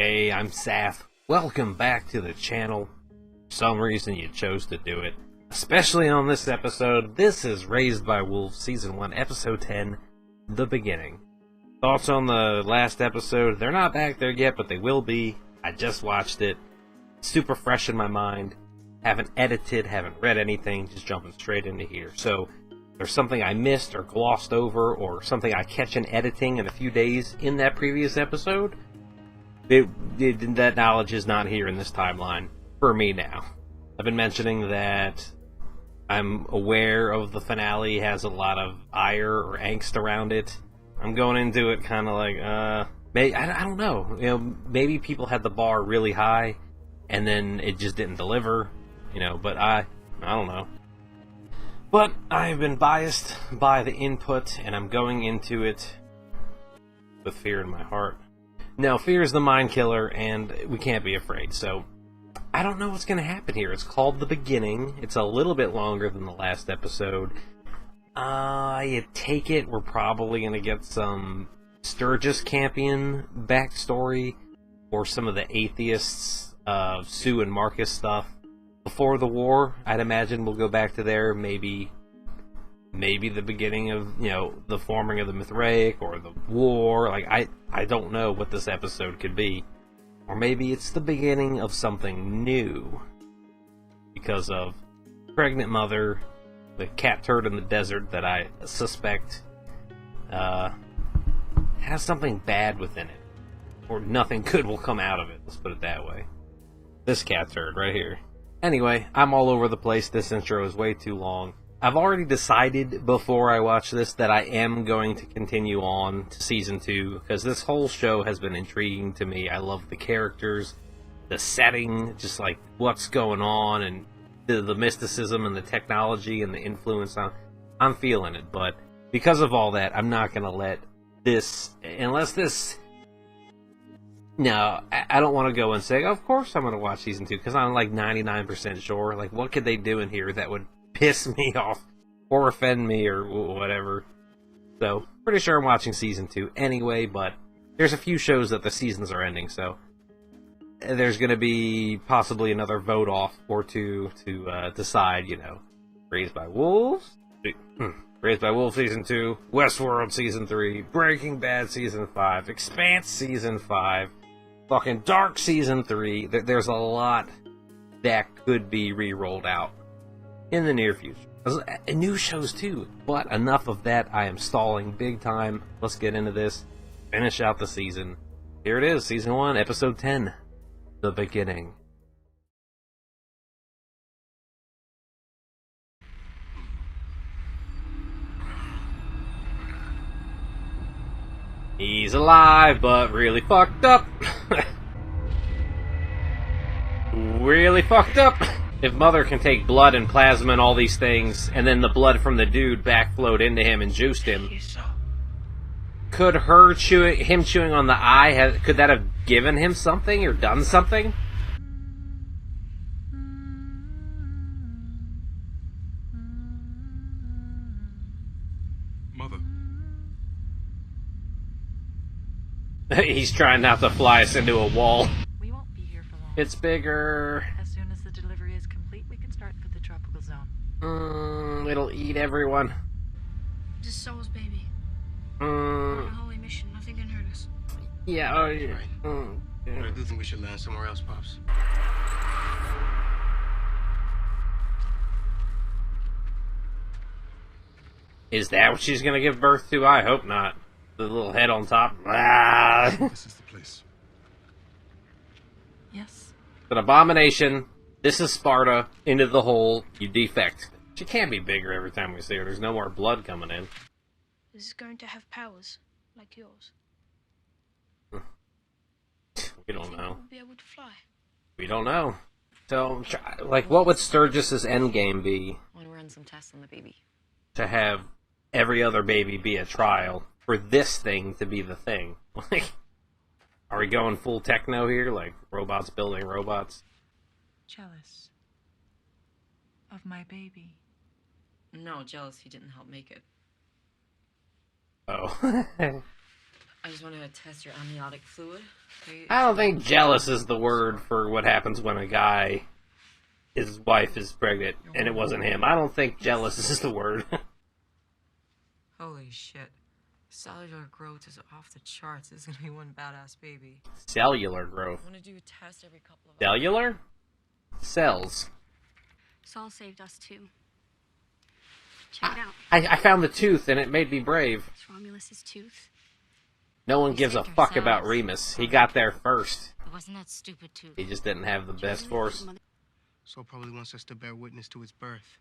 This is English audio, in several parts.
Hey, I'm Saf. Welcome back to the channel. For some reason you chose to do it. Especially on this episode. This is Raised by Wolves Season 1, Episode 10, The Beginning. Thoughts on the last episode? They're not back there yet, but they will be. I just watched it. Super fresh in my mind. Haven't edited, haven't read anything, just jumping straight into here. So, if there's something I missed or glossed over, or something I catch in editing in a few days in that previous episode, that knowledge is not here in this timeline for me now. I've been mentioning that I'm aware of the finale has a lot of ire or angst around it. I'm going into it kind of like, I don't know. You know, maybe people had the bar really high, and then it just didn't deliver. You know, but I don't know. But I've been biased by the input, and I'm going into it with fear in my heart. No, fear is the mind killer, and we can't be afraid. So, I don't know what's going to happen here. It's called The Beginning. It's a little bit longer than the last episode. You take it, we're probably going to get some Sturgis Campion backstory, or some of the atheists of Sue and Marcus stuff. Before the war, I'd imagine we'll go back to there, maybe the beginning of, you know, the forming of the Mithraic, or the war. Like, I don't know what this episode could be. Or maybe it's the beginning of something new. Because of pregnant mother, the cat turd in the desert that I suspect has something bad within it. Or nothing good will come out of it, let's put it that way. This cat turd right here. Anyway, I'm all over the place. This intro is way too long. I've already decided before I watch this that I am going to continue on to Season 2, because this whole show has been intriguing to me. I love the characters, the setting, just like what's going on, and the mysticism and the technology and the influence. I'm feeling it, but because of all that, I'm not going to let this, unless this... No, I don't want to go and say, of course I'm going to watch Season 2, because I'm like 99% sure. Like, what could they do in here that would piss me off or offend me or whatever? So, pretty sure I'm watching Season 2 anyway, but there's a few shows that the seasons are ending, so there's going to be possibly another vote off or two to decide, you know, Raised by Wolves? Raised by Wolves Season 2, Westworld Season 3, Breaking Bad Season 5, Expanse Season 5, fucking Dark Season 3. There's a lot that could be re-rolled out in the near future. New shows too, but enough of that. I am stalling big time. Let's get into this. Finish out the season. Here it is, Season 1, Episode 10, The Beginning. He's alive, but really fucked up. Really fucked up. If Mother can take blood and plasma and all these things, and then the blood from the dude backflowed into him and juiced him, could him chewing on the eye, could that have given him something or done something? Mother. He's trying not to fly us into a wall. We won't be here for long. It's bigger. As soon as the delivery is complete, we can start for the tropical zone. It'll eat everyone. This is Saul's baby. We're on a holy mission. Nothing can hurt us. Yeah, oh, yeah. I do think we should land somewhere else, Pops. Is that what she's gonna give birth to? I hope not. The little head on top. Ah. This is the place. Yes. An abomination. This is Sparta. Into the hole. You defect. She can't be bigger every time we see her. There's no more blood coming in. This is going to have powers like yours. We don't know. We'll be able to fly. We don't know. So, like, what would Sturgis' endgame be? I want to run some tests on the baby. To have every other baby be a trial for this thing to be the thing. Like, are we going full techno here? Like, robots building robots? Jealous of my baby. No, jealous he didn't help make it. Oh. I just want to test your amniotic fluid. I don't think jealous is the word for what happens when a guy, his wife is pregnant, and it wasn't him. I don't think jealous is the word. Holy shit. Cellular growth is off the charts. This is gonna be one badass baby. Cellular growth. I want to do a test every couple of Cellular? Cells. Saul saved us too. Check it out. I found the tooth, and it made me brave. It's Romulus's tooth. No one gives a fuck about Remus. He got there first. It wasn't that stupid tooth. He just didn't have the best force. Saul probably wants us to bear witness to its birth,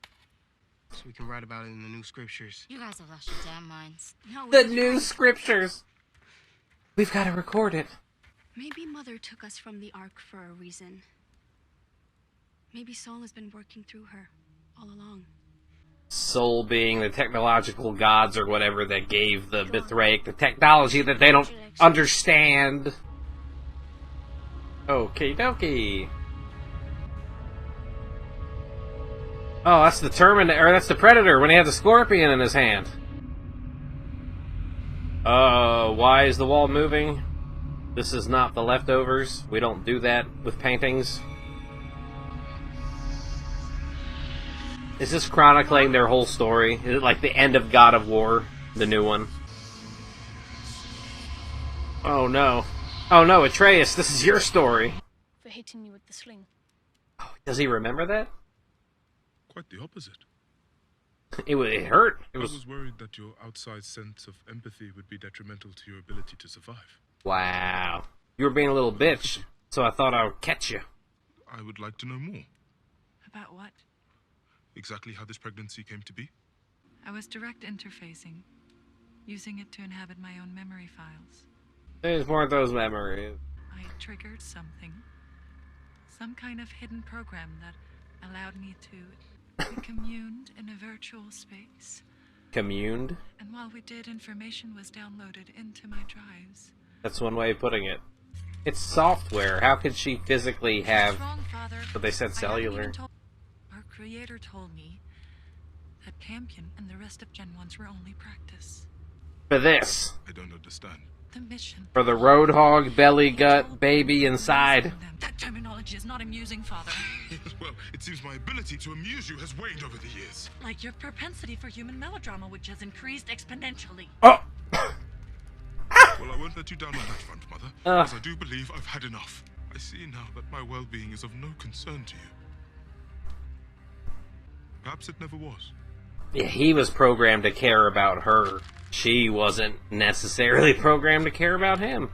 so we can write about it in the new scriptures. You guys have lost your damn minds. No, The it's new right. scriptures. We've got to record it. Maybe Mother took us from the Ark for a reason. Maybe Saul has been working through her all along. Soul being the technological gods or whatever that gave the Mithraic the technology that they don't understand. Okie dokie. Oh, that's the Terminator, or that's the Predator when he had the Scorpion in his hand. Why is the wall moving? This is not the Leftovers. We don't do that with paintings. Is this chronicling their whole story? Is it like the end of God of War, the new one? Oh no. Oh no, Atreus, this is your story. For hitting me with the sling. Oh, does he remember that? Quite the opposite. It hurt. It I was... was worried that your outside sense of empathy would be detrimental to your ability to survive. Wow. You were being a little bitch, so I thought I would catch you. I would like to know more. About what? Exactly how this pregnancy came to be. I was direct interfacing, using it to inhabit my own memory files. These weren't those memories. I triggered something. Some kind of hidden program that allowed me to be communed in a virtual space. Communed? And while we did, information was downloaded into my drives. That's one way of putting it. It's software. How could she physically have... What's wrong, Father? But they said I haven't cellular. even told... Our creator told me that Campion and the rest of Gen 1s were only practice. For this. I don't understand. The mission. For the roadhog, belly gut, baby inside. That terminology is not amusing, Father. Well, it seems my ability to amuse you has waned over the years. Like your propensity for human melodrama, which has increased exponentially. Oh! Well, I won't let you down on that front, Mother, because I do believe I've had enough. I see now that my well-being is of no concern to you. Perhaps it never was. Yeah, he was programmed to care about her. She wasn't necessarily programmed to care about him.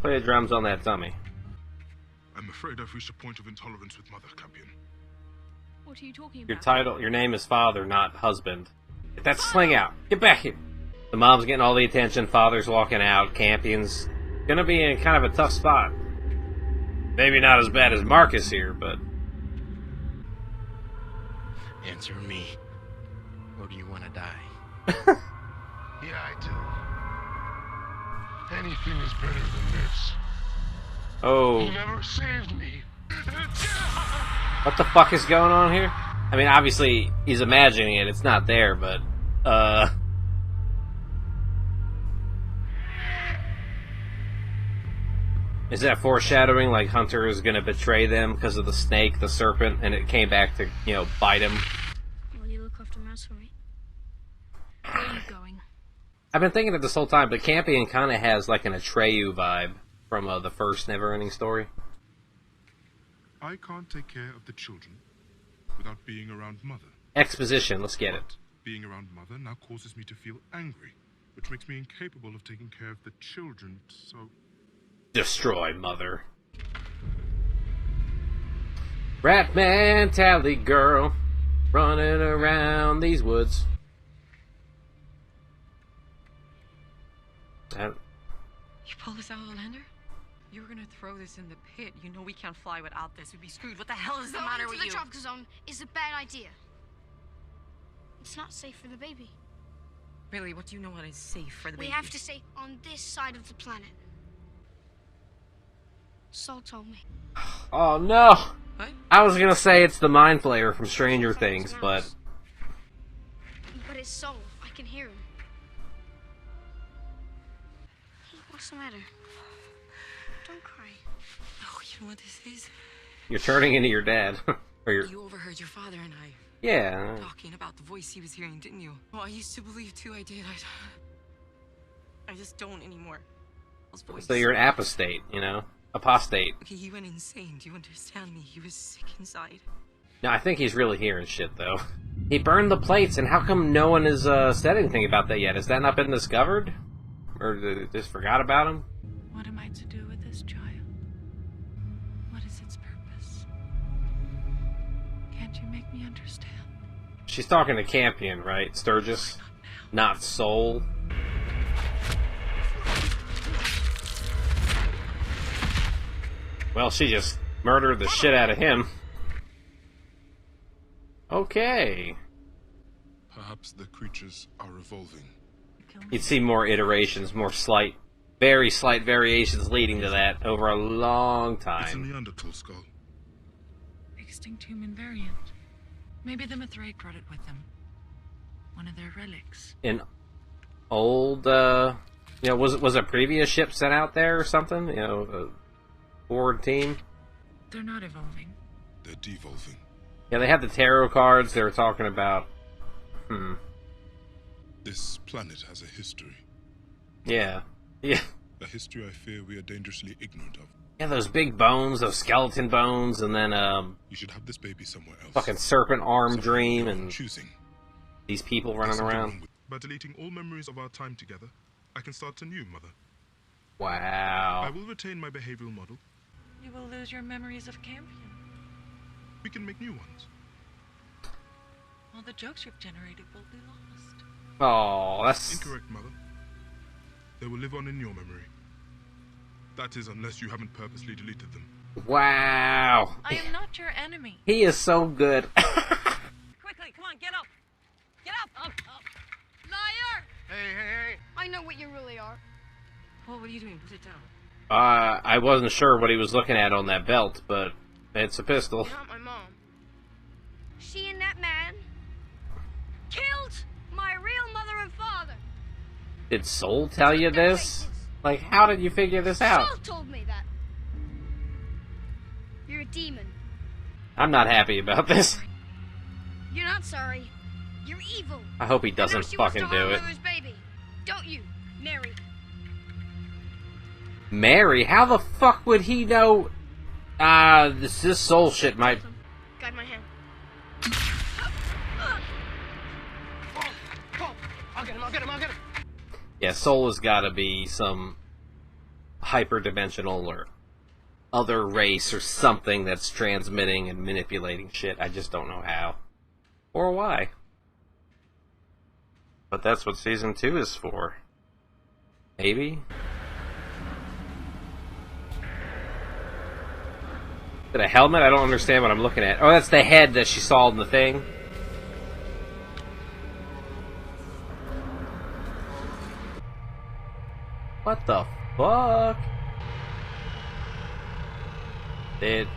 Play the drums on that tummy. I'm afraid I've reached a point of intolerance with Mother, Campion. What are you talking Your about? title, your name is father, not husband. Get that sling out. Get back here. The mom's getting all the attention. Father's walking out. Campion's gonna be in kind of a tough spot. Maybe not as bad as Marcus here, but... Answer me. Or do you want to die? Yeah, I do. Anything is better than this. Oh. He never saved me. What the fuck is going on here? I mean, obviously, he's imagining it. It's not there, but... Is that foreshadowing, like Hunter is gonna betray them because of the snake, the serpent, and it came back to, you know, bite him? Will you look after Mouse for me? Where are you going? I've been thinking it this whole time, but Campion kind of has like an Atreyu vibe from the first Neverending Story. I can't take care of the children without being around Mother. Exposition, let's get it. But being around Mother now causes me to feel angry, which makes me incapable of taking care of the children, so... Destroy Mother. Ratman, Tally girl, running around these woods. You pull this out, Lander? You were gonna throw this in the pit. You know we can't fly without this. We'd be screwed. What the hell is the matter with the you? tropical zone is a bad idea. It's not safe for the baby. Really, what do you know what is safe for the We baby? have to stay on this side of the planet. Saul told me. Oh no! What? I was gonna say it's the Mind Flayer from Stranger Things, but... But it's Saul. I can hear him. What's the matter? Don't cry. Oh, you know what this is? You're turning into your dad. Or your... You overheard your father and I Yeah. talking about the voice he was hearing, didn't you? Well, I used to believe too. I did. I just don't anymore. Those voices. So you're an apostate, you know? Apostate. Okay, he went insane. Do you understand me? He was sick inside. No, I think he's really hearing shit, though. He burned the plates, and how come no one has said anything about that yet? Has that not been discovered? Or they just forgot about him? What am I to do with this child? What is its purpose? Can't you make me understand? She's talking to Campion, right? Sturgis? Not Soul. Well, she just murdered the shit out of him. Okay. Perhaps the creatures are evolving. You'd see more iterations, more slight, very slight variations leading to that over a long It's a time. Neanderthal skull. Extinct human variant. Maybe the Mithraic brought it with them. One of their relics. An old, you know, was a previous ship sent out there or something? You know, a forward team? They're not evolving. They're devolving. Yeah, they had the tarot cards. They were talking about, This planet has a history. Yeah. Yeah. A history I fear we are dangerously ignorant of. Yeah, those big bones, those skeleton bones, and then, You should have this baby somewhere else. fucking serpent arm Somewhere dream, of your own and choosing. these people running There's something around. wrong with- By deleting all memories of our time together, I can start anew, Mother. I Wow. will retain my behavioral model. You will lose your memories of Campion. We can make new ones. All the jokes you've generated will be lost. Oh, that's... Incorrect, Mother. They will live on in your memory. That is, unless you haven't purposely deleted them. Wow. I am not your enemy. He is so good. Quickly, come on, get up! Get up! Up! Liar! Hey. I know what you really are. Well, what are you doing? Put it down. I wasn't sure what he was looking at on that belt, but it's a pistol. Not my mom. She and that man killed my real mother and father. Did Soul tell you this? Like, how did you figure this out? Saul told me that. You're a demon. I'm not happy about this. You're not sorry. You're evil. I hope he You know doesn't she wants fucking to harm do it. Mother's baby. Don't you, Mary? Mary? How the fuck would he know? This Soul shit might... Guide my hand. I'll get him. Yeah, Soul has gotta be some hyperdimensional or other race or something that's transmitting and manipulating shit. I just don't know how. Or why. But that's what Season 2 is for. Maybe? Is it a helmet? I don't understand what I'm looking at. Oh, that's the head that she saw in the thing. What the fuck? It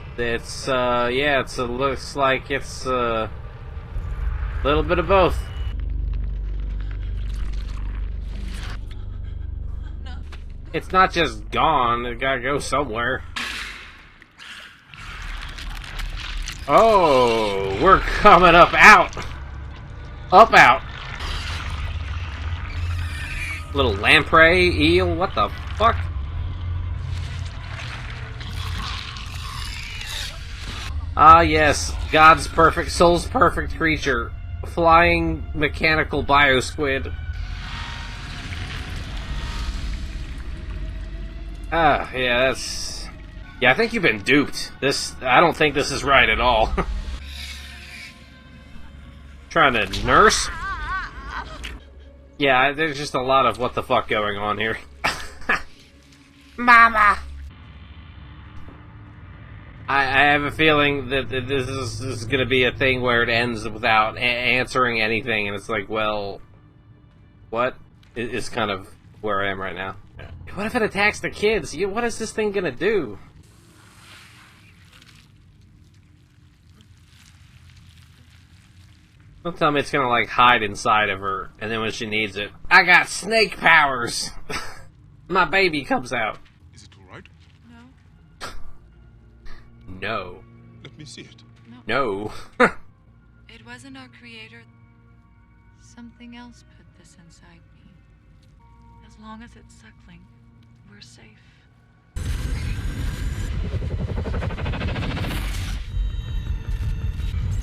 looks like it's a little bit of both. It's not just gone, it gotta go somewhere. Oh, we're coming up out. Up out. Little lamprey, eel, what the fuck? Ah yes, God's perfect, soul's perfect creature. Flying mechanical biosquid. Ah, yeah, that's... Yeah, I think you've been duped. I don't think this is right at all. Trying to nurse? Yeah, there's just a lot of what the fuck going on here. Mama! I have a feeling that this is going to be a thing where it ends without answering anything, and it's like, well, what? Is kind of where I am right now. What if it attacks the kids? What is this thing going to do? Don't tell me it's going to, like, hide inside of her, and then when she needs it, I got snake powers! My baby comes out. Is it all right? No, No. Let me see it. No. it wasn't our creator. Something else put this inside me. As long as it's suckling, we're safe.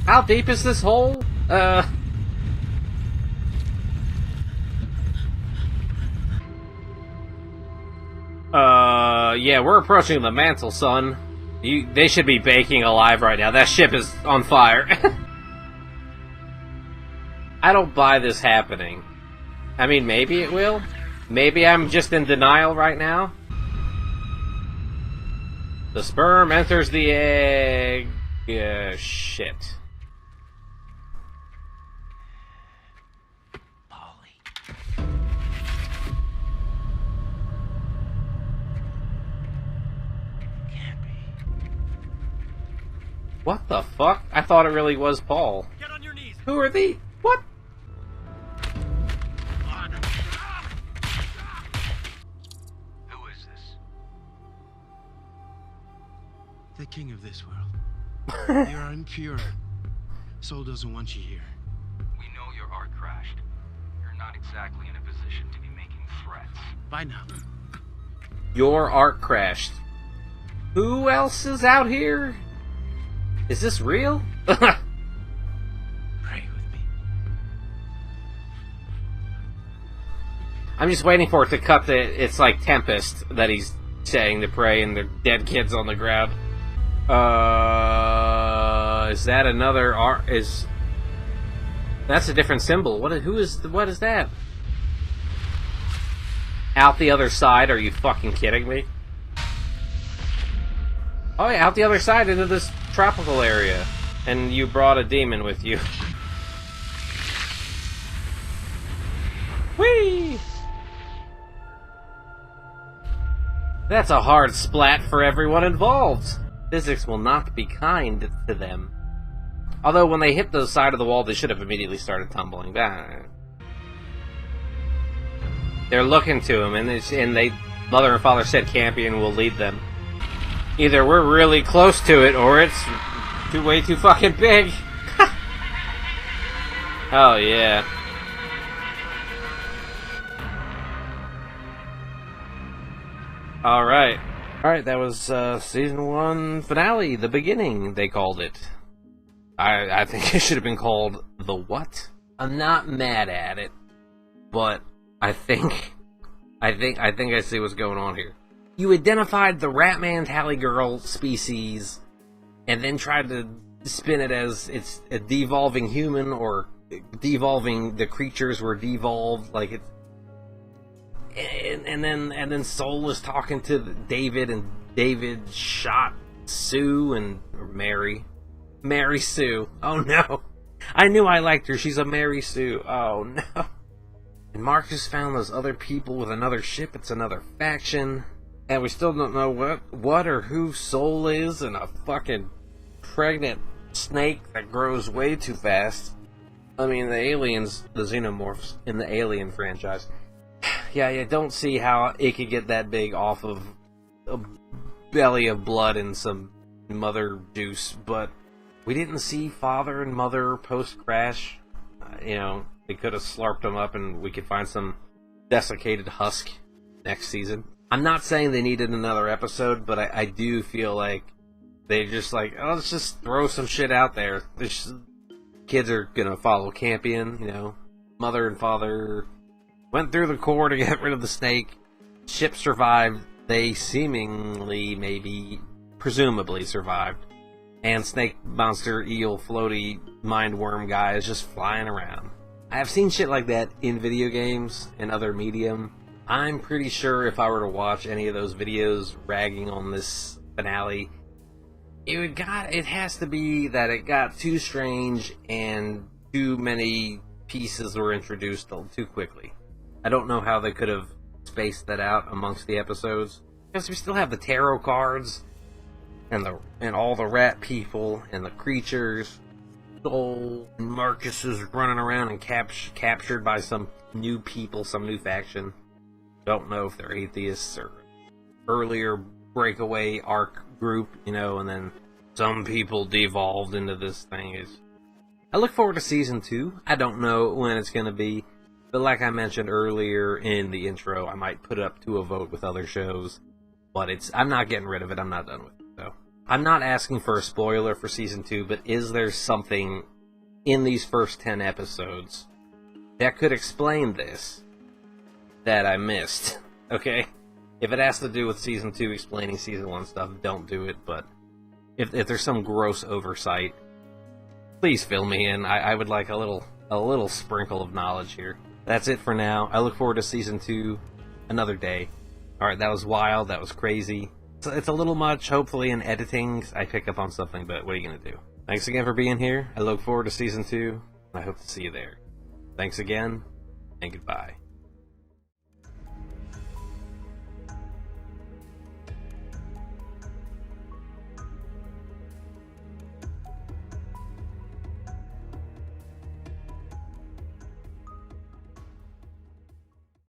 How deep is this hole? Yeah, we're approaching the mantle, son. They should be baking alive right now. That ship is on fire. I don't buy this happening. I mean, maybe it will. Maybe I'm just in denial right now. The sperm enters the egg. Shit. What the fuck? I thought it really was Paul. Get on your knees. Who are these? What? Who is this? The king of this world. You're impure. Soul doesn't want you here. We know your ark crashed. You're not exactly in a position to be making threats. Bye now. Your ark crashed. Who else is out here? Is this real? Pray with me. I'm just waiting for it to cut the... It's like Tempest that he's saying to pray and the dead kids on the ground. Is that another ark? That's a different symbol. What is that? Out the other side? Are you fucking kidding me? Oh yeah, out the other side into this tropical area. And you brought a demon with you. Whee! That's a hard splat for everyone involved. Physics will not be kind to them. Although when they hit the side of the wall, they should have immediately started tumbling back. They're looking to him, and Mother and Father said Campion will lead them. Either we're really close to it, or it's way too fucking big. Oh, yeah. Alright. Alright, that was Season 1 finale, the beginning, they called it. I think it should have been called The What? I'm not mad at it, but I think I see what's going on here. You identified the Ratman Tally Girl species, and then tried to spin it as it's a devolving human, or devolving the creatures were devolved, like it's. And then Soul is talking to David, and David shot Sue and Mary Sue. Oh no, I knew I liked her. She's a Mary Sue. Oh no. And Marcus found those other people with another ship. It's another faction. And we still don't know what or who Soul is, and a fucking pregnant snake that grows way too fast. I mean, the aliens, the xenomorphs in the Alien franchise. Yeah, you don't see how it could get that big off of a belly of blood and some mother juice, but we didn't see Father and Mother post-crash. You know, they could have slurped them up and we could find some desiccated husk next season. I'm not saying they needed another episode, but I do feel like they just like, oh, let's just throw some shit out there. Kids are gonna follow Campion, you know. Mother and Father went through the core to get rid of the snake. Ship survived. They seemingly, maybe, presumably survived. And snake monster, eel, floaty, mind worm guy is just flying around. I have seen shit like that in video games and other medium. I'm pretty sure if I were to watch any of those videos ragging on this finale, it has to be that it got too strange and too many pieces were introduced too quickly. I don't know how they could have spaced that out amongst the episodes, because we still have the tarot cards and all the rat people and the creatures. Soul and Marcus is running around and captured by some new people, some new faction. don't know if they're atheists or earlier breakaway ARC group, you know, and then some people devolved into this thing. I look forward to season 2. I don't know when it's going to be, but like I mentioned earlier in the intro, I might put it up to a vote with other shows, but I'm not getting rid of it. I'm not done with it, so. I'm not asking for a spoiler for season 2, but is there something in these first 10 episodes that could explain this that I missed? Okay? If it has to do with season 2 explaining season 1 stuff, don't do it, but if there's some gross oversight, please fill me in. I would like a little sprinkle of knowledge here. That's it for now. I look forward to season 2 another day. Alright, that was wild, that was crazy. It's a little much, hopefully in editing I pick up on something, but what are you gonna do? Thanks again for being here. I look forward to season 2, and I hope to see you there. Thanks again, and goodbye.